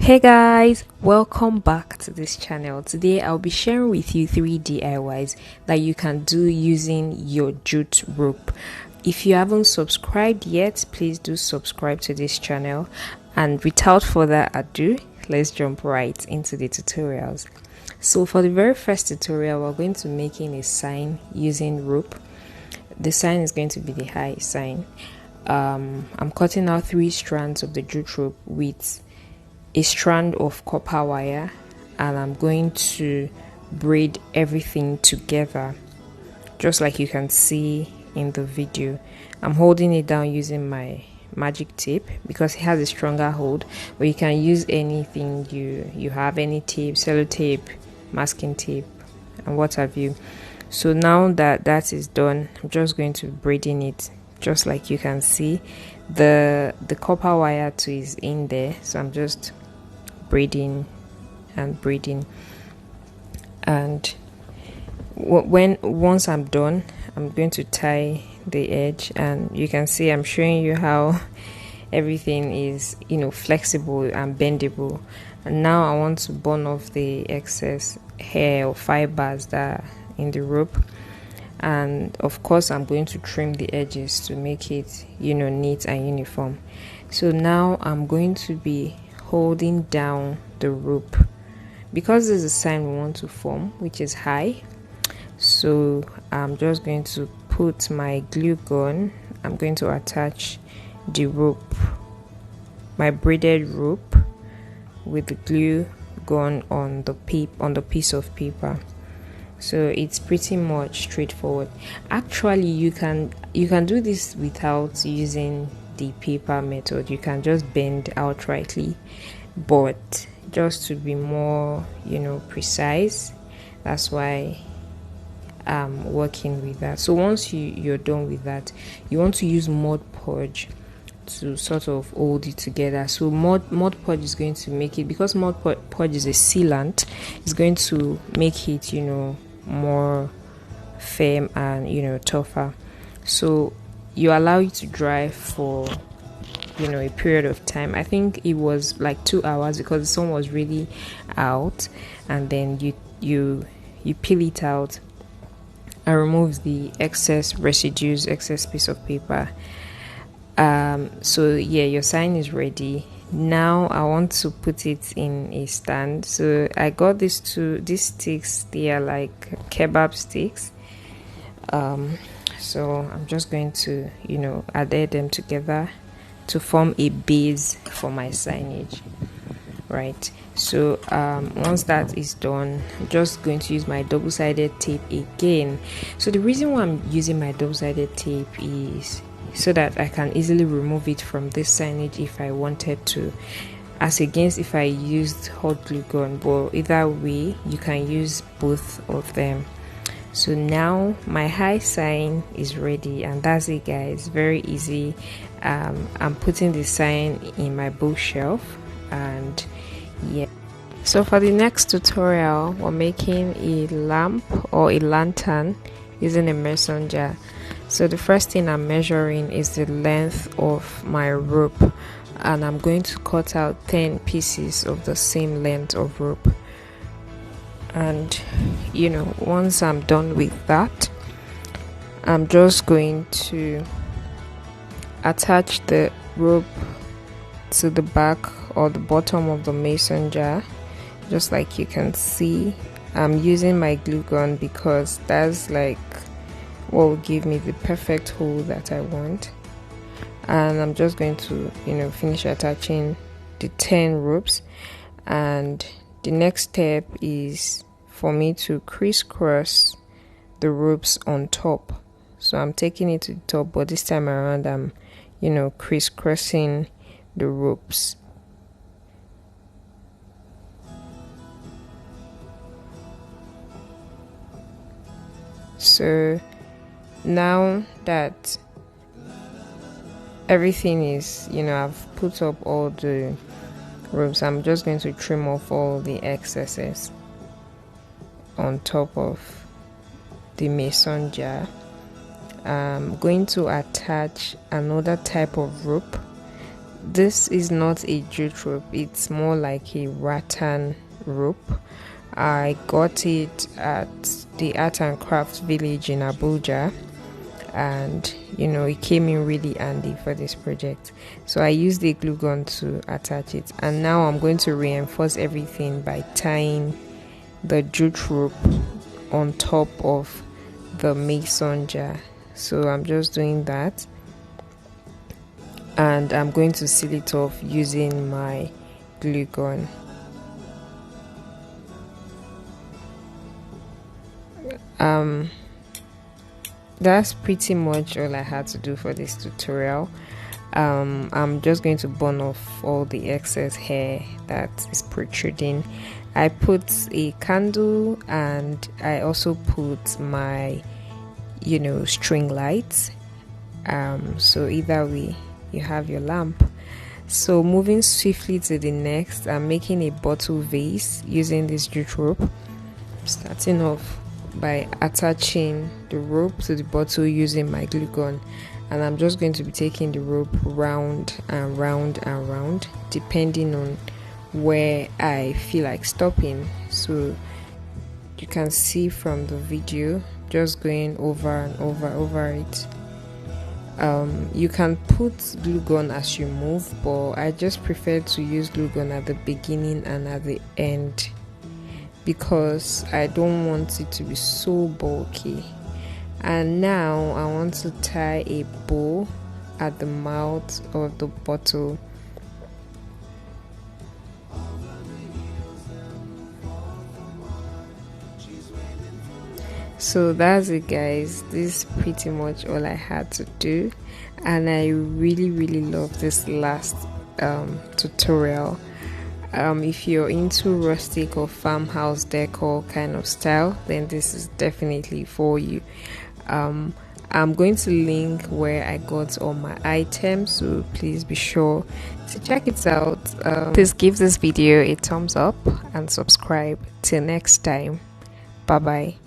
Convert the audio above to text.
Hey guys, welcome back to this channel. Today I'll be sharing with you 3 DIYs that you can do using your jute rope. If you haven't subscribed yet, please do subscribe to this channel. And without further ado, let's jump right into the tutorials. So for the very first tutorial, we're going to be making a sign using rope. The sign is going to be the high sign. I'm cutting out 3 strands of the jute rope with a strand of copper wire, and I'm going to braid everything together just like you can see in the video. I'm holding it down using my magic tape because it has a stronger hold, but you can use anything you have, any tape, sellotape, masking tape, and what have you. So now that is done, I'm just going to be braiding it just like you can see. The copper wire too is in there, so I'm just braiding, and once I'm done, I'm going to tie the edge, and you can see I'm showing you how everything is flexible and bendable. And now I want to burn off the excess hair or fibers that are in the rope, and of course I'm going to trim the edges to make it neat and uniform. So now I'm going to be holding down the rope because there's a sign we want to form, which is high. So I'm just going to put my glue gun. I'm going to attach the rope, my braided rope, with the glue gun on the piece of paper. So it's pretty much straightforward. Actually, you can do this without using the paper method. You can just bend outrightly, but just to be more precise, that's why I'm working with that. So once you're done with that, you want to use Mod Podge to sort of hold it together. So Mod Podge is going to make it, because Mod Podge is a sealant, it's going to make it more firm and tougher. So you allow it to dry for a period of time. I think it was like 2 hours because the sun was really out, and then you peel it out and remove the excess residues, excess piece of paper. So yeah, your sign is ready. Now I want to put it in a stand. So I got these sticks. They are like kebab sticks. So I'm just going to adhere them together to form a base for my signage, right? So once that is done, I'm just going to use my double-sided tape again. So the reason why I'm using my double-sided tape is so that I can easily remove it from this signage if I wanted to, as against if I used hot glue gun. But either way, you can use both of them. So now my high sign is ready, and that's it, guys. Very easy. I'm putting the sign in my bookshelf, and yeah. So for the next tutorial, we're making a lamp or a lantern using a mason jar. So the first thing I'm measuring is the length of my rope, and I'm going to cut out 10 pieces of the same length of rope. And once I'm done with that, I'm just going to attach the rope to the back or the bottom of the mason jar, just like you can see. I'm using my glue gun because that's like what will give me the perfect hole that I want. And I'm just going to finish attaching the 10 ropes, and the next step is for me to crisscross the ropes on top. So I'm taking it to the top, but this time around I'm crisscrossing the ropes. So now that everything is I've put up all the ropes, I'm just going to trim off all the excesses on top of the mason jar. I'm going to attach another type of rope this is not a jute rope, it's more like a rattan rope. I got it at the art and craft village in Abuja, and it came in really handy for this project. So I used the glue gun to attach it, and now I'm going to reinforce everything by tying the jute rope on top of the mason jar. So I'm just doing that, and I'm going to seal it off using my glue gun. That's pretty much all I had to do for this tutorial. I'm just going to burn off all the excess hair that is protruding. I put a candle, and I also put my string lights, so either way you have your lamp. So moving swiftly to the next, I'm making a bottle vase using this jute rope, starting off by attaching the rope to the bottle using my glue gun, and I'm just going to be taking the rope round and round and round depending on where I feel like stopping. So you can see from the video, just going over and over it. You can put glue gun as you move, but I just prefer to use glue gun at the beginning and at the end, because I don't want it to be so bulky. And now I want to tie a bow at the mouth of the bottle. So that's it, guys. This is pretty much all I had to do, and I really love this last tutorial. If you're into rustic or farmhouse decor kind of style, then this is definitely for you. I'm going to link where I got all my items, so please be sure to check it out. Please give this video a thumbs up and subscribe. Till next time, bye bye.